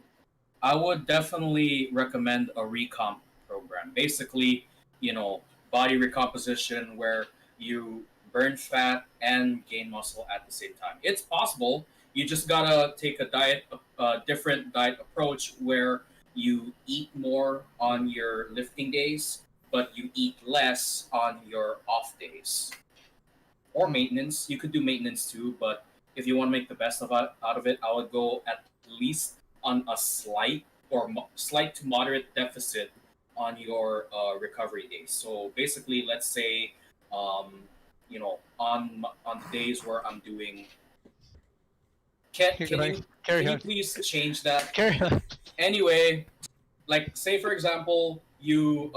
I would definitely recommend a recomp program. Basically, you know, body recomposition where you burn fat and gain muscle at the same time. It's possible. You just gotta take a different diet approach where you eat more on your lifting days, but you eat less on your off days. Or maintenance. You could do maintenance too, but if you want to make the best out of it, I would go at least on a slight to moderate deficit on your recovery days. So basically, let's say, um, on the days where I'm doing, can You're can going. you Carry can you on. please change that? Carry on. Anyway, like say for example, you're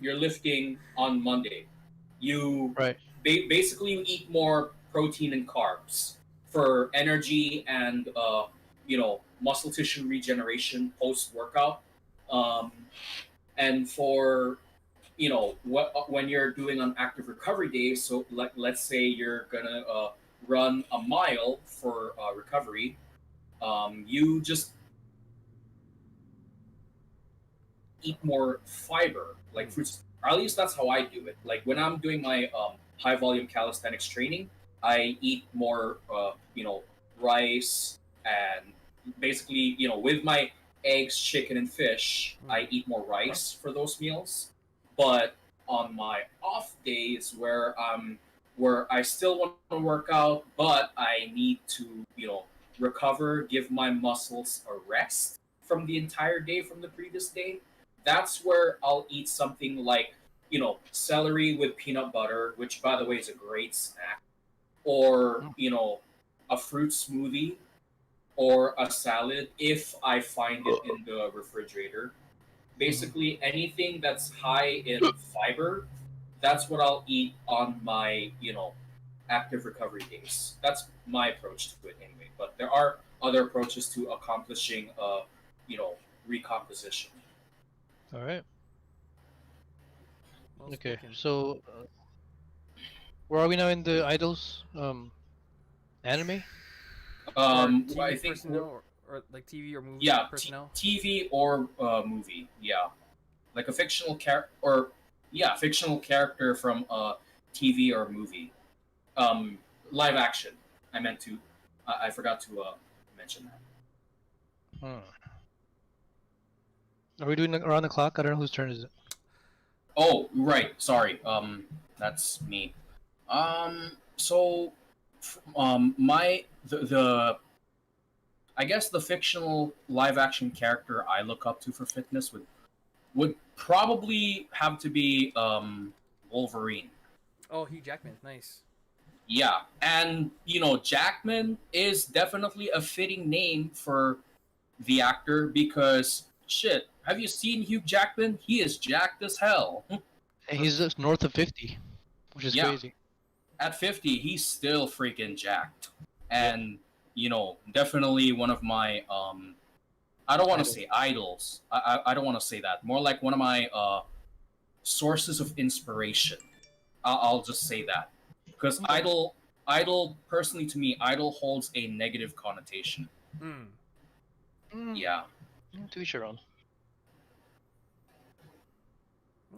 lifting on Monday. You Right. basically you eat more protein and carbs for energy and muscle tissue regeneration post workout. Um, and for when you're doing on active recovery days, so let's say you're gonna run a mile for recovery. You just eat more fiber, like fruits. Or at least that's how I do it. Like when I'm doing my high volume calisthenics training, I eat more, rice and basically, with my eggs, chicken, and fish, I eat more rice for those meals. But on my off days where I still want to work out, but I need to, recover, give my muscles a rest from the entire day from the previous day, that's where I'll eat something like, celery with peanut butter, which by the way is a great snack, or, a fruit smoothie or a salad if I find it in the refrigerator. Basically, anything that's high in fiber, that's what I'll eat on my, active recovery days. That's my approach to it anyway. But there are other approaches to accomplishing, you know, recomposition. All right. Well Okay. spoken. So, where are we now in the idols? Anime. Or I TV think, personnel, or like TV or movie yeah, personnel. TV or movie, yeah, like a fictional character, or yeah, fictional character from a TV or movie. Um, Live action. I meant to. I forgot to mention that. Hmm. Are we doing it around the clock? I don't know whose turn is it. Oh, right. Sorry. That's me. So, my the I guess the fictional live action character I look up to for fitness would probably have to be Wolverine. Oh, Hugh Jackman, nice. Yeah, and Jackman is definitely a fitting name for the actor because shit, have you seen Hugh Jackman? He is jacked as hell. And he's just north of 50, which is Yeah, crazy. at 50, he's still freaking jacked. Yep. And definitely one of my I don't want to Idol. say idols. I don't want to say that. More like one of my sources of inspiration. I'll just say that because Okay. idol personally to me, idol holds a negative connotation. Hmm. Mm, Yeah. to each your own.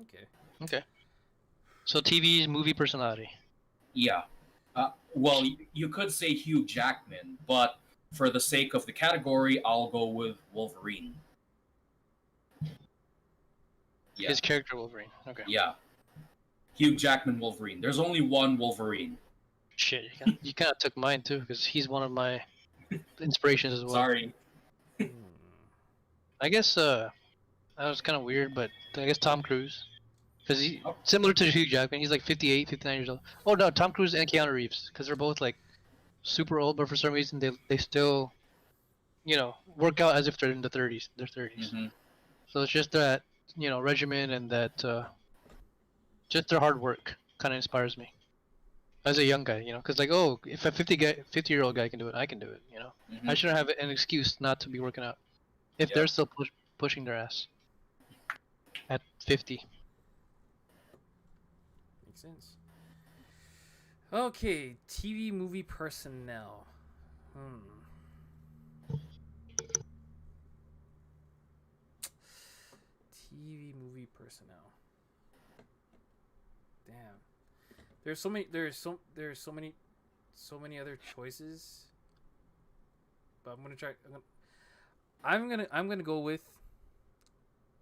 Okay. Okay. So TV's movie personality. Yeah. Well, you could say Hugh Jackman, but for the sake of the category, I'll go with Wolverine. Yeah. His character Wolverine. Okay. Yeah. Hugh Jackman Wolverine. There's only one Wolverine. Shit, you kind of took mine too, because he's one of my inspirations as well. Sorry. I guess that was kind of weird, but I guess Tom Cruise. Because similar to Hugh Jackman, he's like 58, 59 years old. Oh no, Tom Cruise and Keanu Reeves, because they're both like super old, but for some reason they still, work out as if they're in their 30s. Hmm. So it's just that, regimen and that just their hard work kind of inspires me as a young guy, because like, oh, if a 50-year-old guy can do it, I can do it. Hmm. I shouldn't have an excuse not to be working out if Yeah. they're still pushing their ass at 50. Makes sense. Okay, TV movie personnel. TV movie personnel. Damn. There's so many other choices. But I'm gonna go with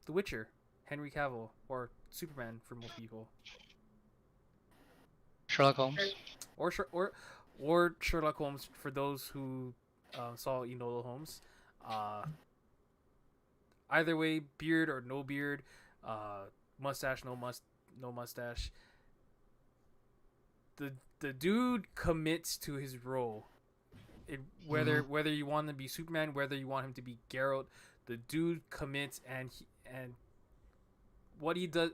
The Witcher, Henry Cavill, or Superman for most people. Sherlock Holmes. Or Sherlock Holmes for those who saw Enola Holmes. Either way, beard or no beard, mustache no mustache. The dude commits to his role. Whether you want him to be Superman, whether you want him to be Geralt, the dude commits, and what he does,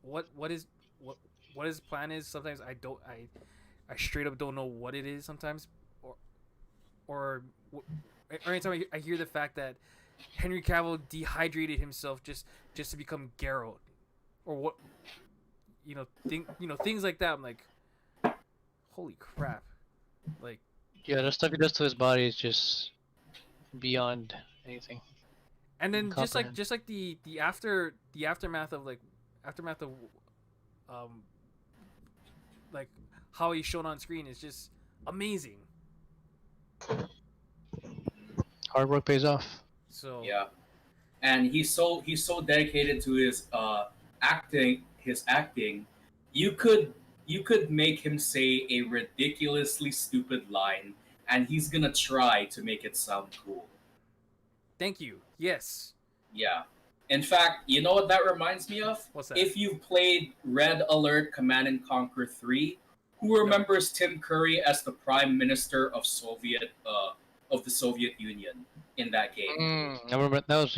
what his plan is. Sometimes I straight up don't know what it is sometimes, or anytime I hear the fact that Henry Cavill dehydrated himself just to become Geralt, or what, things like that. I'm like, holy crap, like. Yeah, the stuff he does to his body is just beyond anything. And then just like the aftermath of like how he's shown on screen is just amazing. Hard work pays off. So Yeah, and he's so dedicated to his acting. You could make him say a ridiculously stupid line, and he's gonna try to make it sound cool. thank you. Yes. Yeah. In fact, you know what that reminds me of? What's that? If you've played Red Alert Command and Conquer 3, who remembers Tim Curry as the Prime Minister of the Soviet Union in that game? I remember that was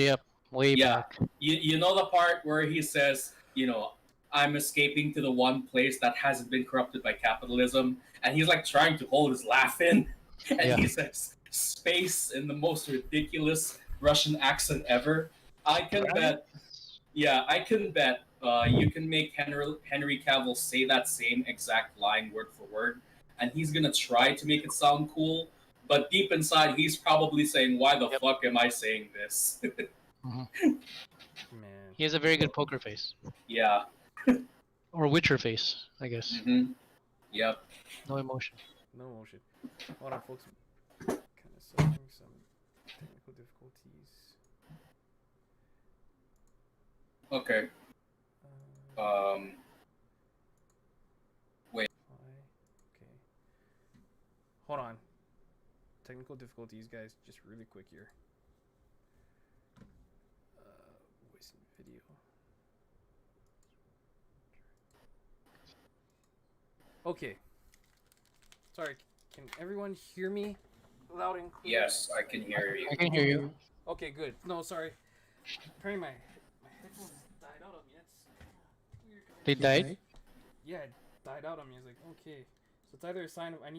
way back. You know the part where he says, I'm escaping to the one place that hasn't been corrupted by capitalism, and he's like trying to hold his laugh in, and he says space in the most ridiculous Russian accent ever. I can bet you can make Henry Cavill say that same exact line word for word, and he's gonna try to make it sound cool, but deep inside he's probably saying, why the fuck am I saying this? Man. He has a very good poker face. Yeah. Or Witcher face, I guess. Mm-hmm. Yep. No emotion. No emotion. Hold on, folks. Kind of suffering some technical difficulties. Okay. Wait. Okay. Hold on. Technical difficulties, guys. Just really quick here. Voice and video. Okay. Sorry. Can everyone hear me? Loud and clear. Yes, I can hear you. I can hear you. Okay, good. No, sorry. Apparently my headphones died out on me. That's weird. They died? Yeah, it died out on me. I was like, okay. So it's either a sign of I do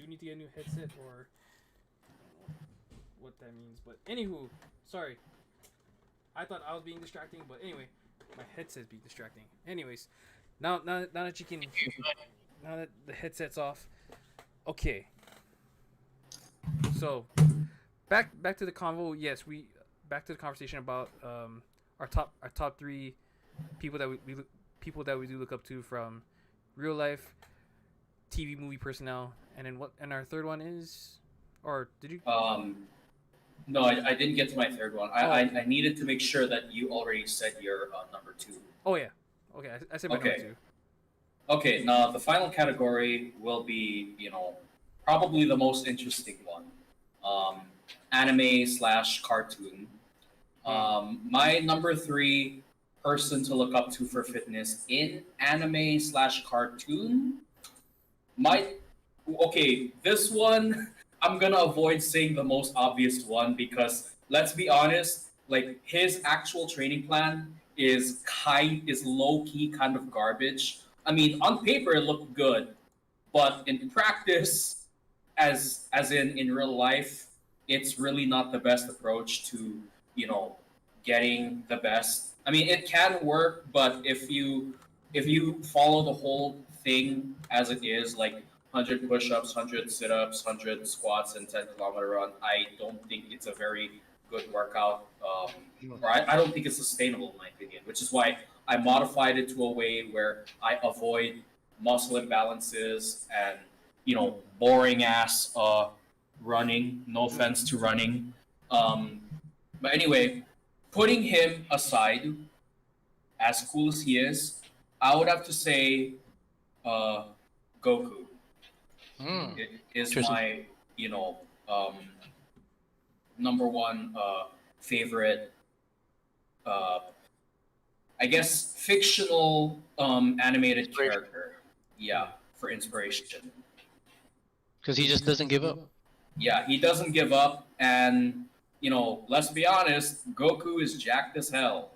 need to get a new headset, or I don't know what that means. But anywho, sorry. I thought I was being distracting, but anyway, my headset's being distracting. Anyways, now that you can, now that the headset's off, okay. So back to the convo. Yes, back to the conversation about our top 3 people that we do look up to from real life TV movie personnel, and then and our third one is, or did you? No, I didn't get to my third one. I needed to make sure that you already said your number 2. Oh yeah, okay. I said my number 2. Okay, now the final category will be, probably the most interesting one. Anime / cartoon. My number 3 person to look up to for fitness in anime slash cartoon might. Okay, this one I'm gonna avoid saying the most obvious one because let's be honest, like his actual training plan is low key kind of garbage. I mean, on paper it looked good, but in practice, as in real life, it's really not the best approach to you know getting the best. I mean, it can work, but if you follow the whole thing as it is, like 100 push-ups, 100 sit-ups, 100 squats, and 10-kilometer run, I don't think it's a very good workout. Or I don't think it's sustainable in my opinion, which is why I modified it to a way where I avoid muscle imbalances and boring ass running. No offense to running, but anyway, putting him aside, as cool as he is, I would have to say uh, Goku. It is Interesting. my um, number one favorite. Uh, I guess fictional animated Inspiration. character. Yeah, for inspiration. Because he just doesn't give up. Yeah, he doesn't give up, and let's be honest, Goku is jacked as hell.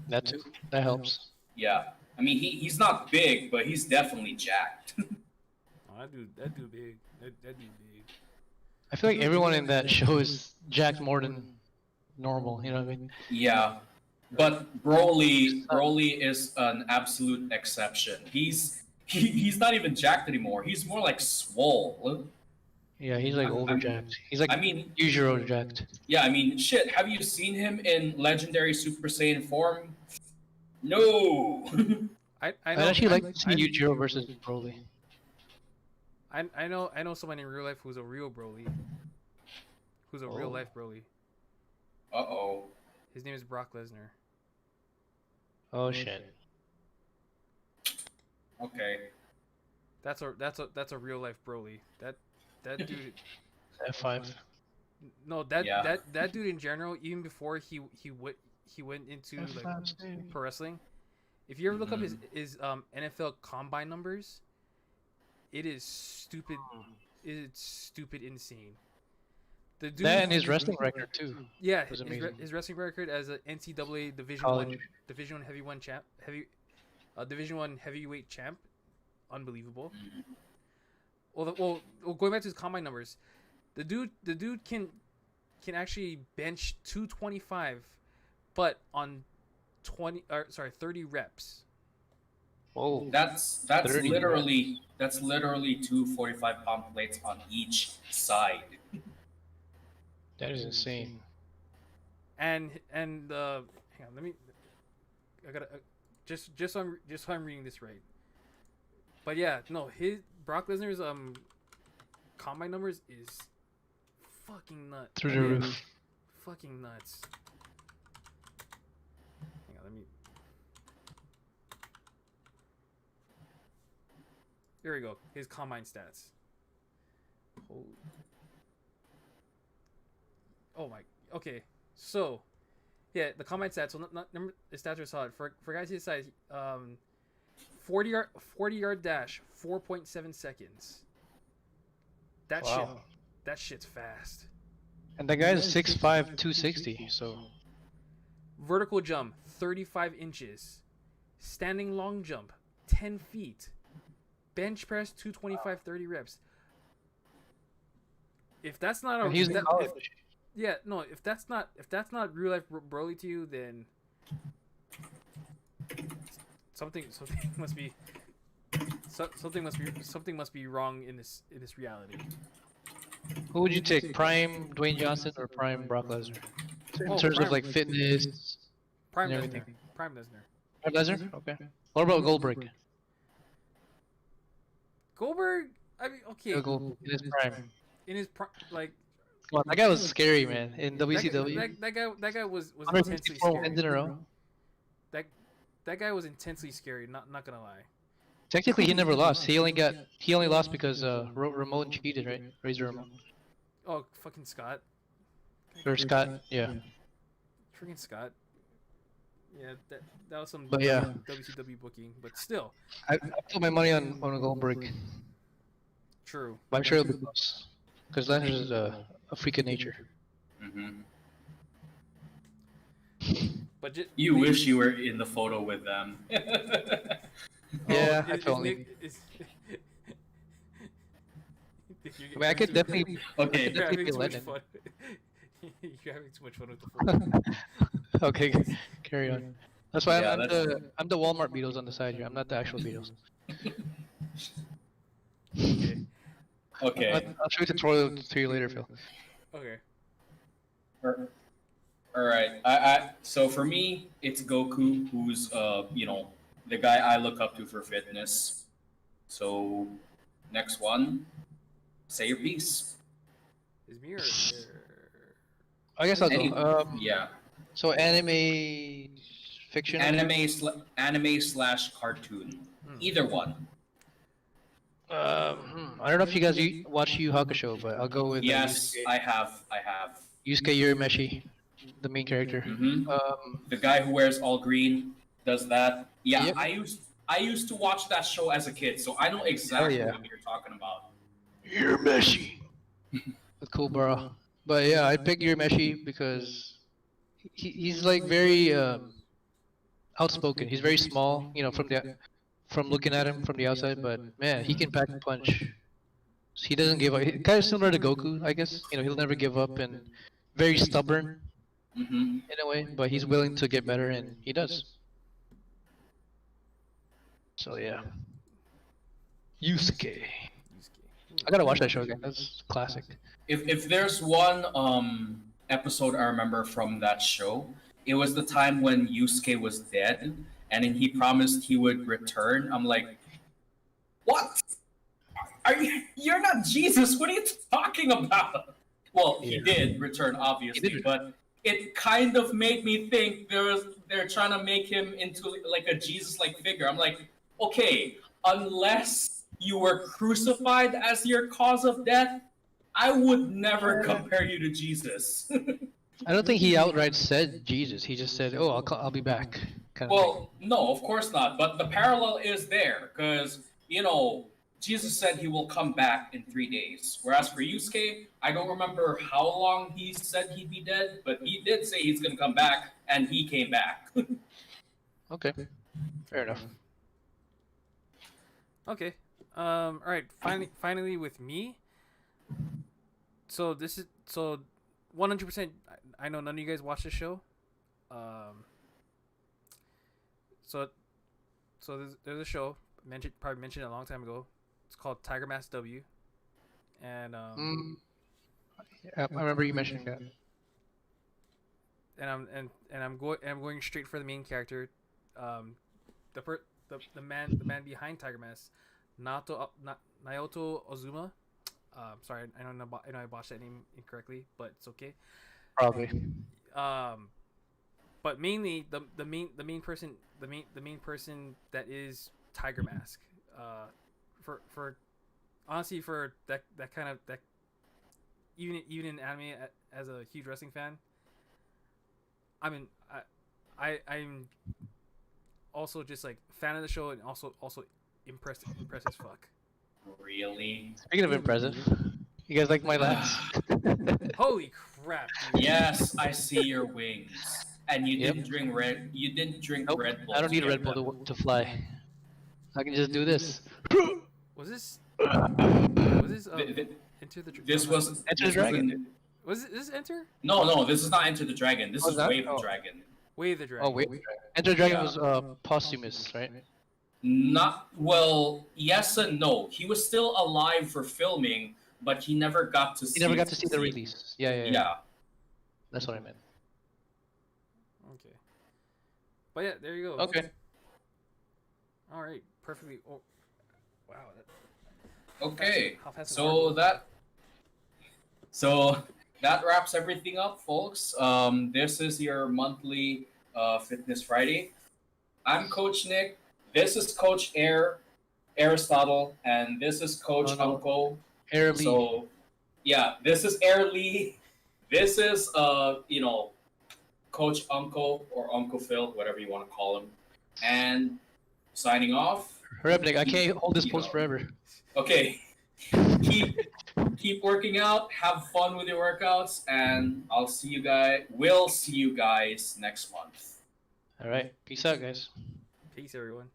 That too. That helps. Yeah, I mean he's not big, but he's definitely jacked. Oh, that dude big. That dude big. I feel like everyone in that show is jacked more than normal. You know what I mean? Yeah, but Broly is an absolute exception. He's not even jacked anymore. He's more like swole. Yeah, he's like over jacked. He's like I mean, Yujiro jacked. yeah, I mean, shit. Have you seen him in legendary Super Saiyan form? No. I I'd know. actually like to see Yujiro versus Broly. I know someone in real life who's a real Broly. Who's a real life Broly. Uh-oh. His name is Brock Lesnar. Oh shit. Okay. That's a real life Broly. That dude. F5. No, that Yeah. that dude in general, even before he went into like pro wrestling. If you ever look up his NFL combine numbers, it is stupid. It's stupid insane. The dude, That and his wrestling record too. yeah, was his amazing. his wrestling record as a NCAA College. Division 1 Division 1 heavyweight champ, unbelievable. Well, going back to his combine numbers, the dude can actually bench 225, but on 30 reps. Whoa. That's 30 literally 2 45-pound plates on each side. That is insane. And hang on, let me. I gotta just so I'm reading this right. But yeah, no, his Brock Lesnar's combine numbers is fucking nuts. Through the roof. Fucking nuts. Hang on, let me. Here we go. His combine stats. Oh my. Okay. So, yeah, the combine stats. So not number. The stats are solid for guys his size. 40 yard dash, 4.7 seconds. That shit. Wow. That shit's fast. And that guy's 6'5", 260. So Vertical jump, 35 inches. Standing long jump, 10 feet. Bench press, 225, 30 reps. If that's not a and he's in college. if that's not real life Broly to you, then something must be something must be wrong in this reality. Who would you take, Prime Dwayne Johnson or Prime Brock Lesnar? In Oh, terms Prime. of like fitness. Prime and Lesnar. everything. Prime Lesnar. Prime Lesnar? Okay. What about Goldberg? Goldberg. I mean, okay. In his prime. In his like. Come on, that guy was scary, man. In WCW. That guy was intensely 154 scary. wins in a row. That guy was intensely scary. Not gonna lie. Technically, he never lost. He only lost because Ramon cheated, right? Razor Ramon. Oh, fucking Scott. Or Scott, yeah. Freaking Scott. Yeah, that was some But yeah. WCW booking, but still I put my money on Goldberg, true. but I'm sure it'll be close. Because Lesnar's a freak of nature. Hmm. But just, You wish you were in the photo with them. Yeah, I is felt Nick like. is. I mean, I could definitely. Okay. You're having be too much Lennon. fun. You're having too much fun with the photo. Okay, carry on. That's why Yeah, I'm the Walmart Beatles on the side here. I'm not the actual Beatles. Okay. Okay. I'll show you the tutorial to you later, Phil. Okay. All right. So for me, it's Goku, who's the guy I look up to for fitness. So next one, say your piece. Is me or I guess I'll go. Any- yeah, So anime, fiction. anime / cartoon, either one. I don't know if you guys watch Yu Hakusho, but I'll go with Yes, I have. Yusuke Urameshi, the main character. Hmm. The guy who wears all green does that. Yeah, Yep. I used to watch that show as a kid, so I know exactly yeah. what you're talking about. Urameshi. That's cool, bro. But yeah, I'd pick Urameshi because he's like very outspoken. He's very small, from looking at him from the outside. But man, he can pack a punch. He doesn't give up. Kind of similar to Goku, I guess. He'll never give up and very stubborn Hmm. in a way. But he's willing to get better, and he does. So yeah, Yusuke. I gotta watch that show again. That's classic. If there's one episode I remember from that show, it was the time when Yusuke was dead, and then he promised he would return. I'm like, what? You're not Jesus. What are you talking about? Well, he did return, obviously, but it kind of made me think they're trying to make him into like a Jesus-like figure. I'm like, okay, unless you were crucified as your cause of death, I would never compare you to Jesus. I don't think he outright said Jesus. He just said, "Oh, I'll be back." Kind of Well, no, of course not. But the parallel is there because Jesus said he will come back in 3 days. Whereas for Yusuke, I don't remember how long he said he'd be dead, but he did say he's gonna come back, and he came back. thing. Okay, fair enough. Okay. All right. Finally with me. So 100%. I know none of you guys watch the show. So there's a show probably mentioned a long time ago. It's called Tiger Mask W. And I remember you mentioning that. I'm going straight for the main character, the man behind Tiger Mask, Naoto Ozuma. Sorry, I know I botched that name incorrectly, but it's okay. Probably. But mainly the main person that is Tiger Mask. For honestly, for that kind of that, even in anime, as a huge wrestling fan, I'm also just like fan of the show and also impressed as fuck. Really? Speaking of impressive, you guys like my lats? Holy crap! Dude. Yes, I see your wings. And you Yep. didn't drink Red. You didn't drink Nope, Red Bull. I don't need a to Red get Bull them. to fly. I can just do this. Was this Th- th- Enter the This was Enter this the was Dragon. in- was this Enter No, this is not Enter the Dragon. This Oh, is that? Wave Oh. the Dragon. Way the Dragon? Oh wait, Enter the Dragon Yeah. was posthumous, right? Not well. Yes and no. He was still alive for filming, but he never got to see. You never got to see the release. Yeah. Yeah. That's what I meant. Okay. But yeah, there you go. Okay. All right. Perfectly. Oh, wow. Okay. How fast is So our- that wraps everything up, folks. This is your monthly Fitness Friday. I'm Coach Nick. This is Coach Aristotle, and this is Coach no. Uncle. Air Lee. So, yeah, this is Air Lee. This is Coach Uncle or Uncle Phil, whatever you want to call him, and signing off. Hurry up, Nick. I can't hold this You post know. forever. Okay, keep working out, have fun with your workouts, and we'll see you guys next month. All right. Peace out, guys. Peace, everyone.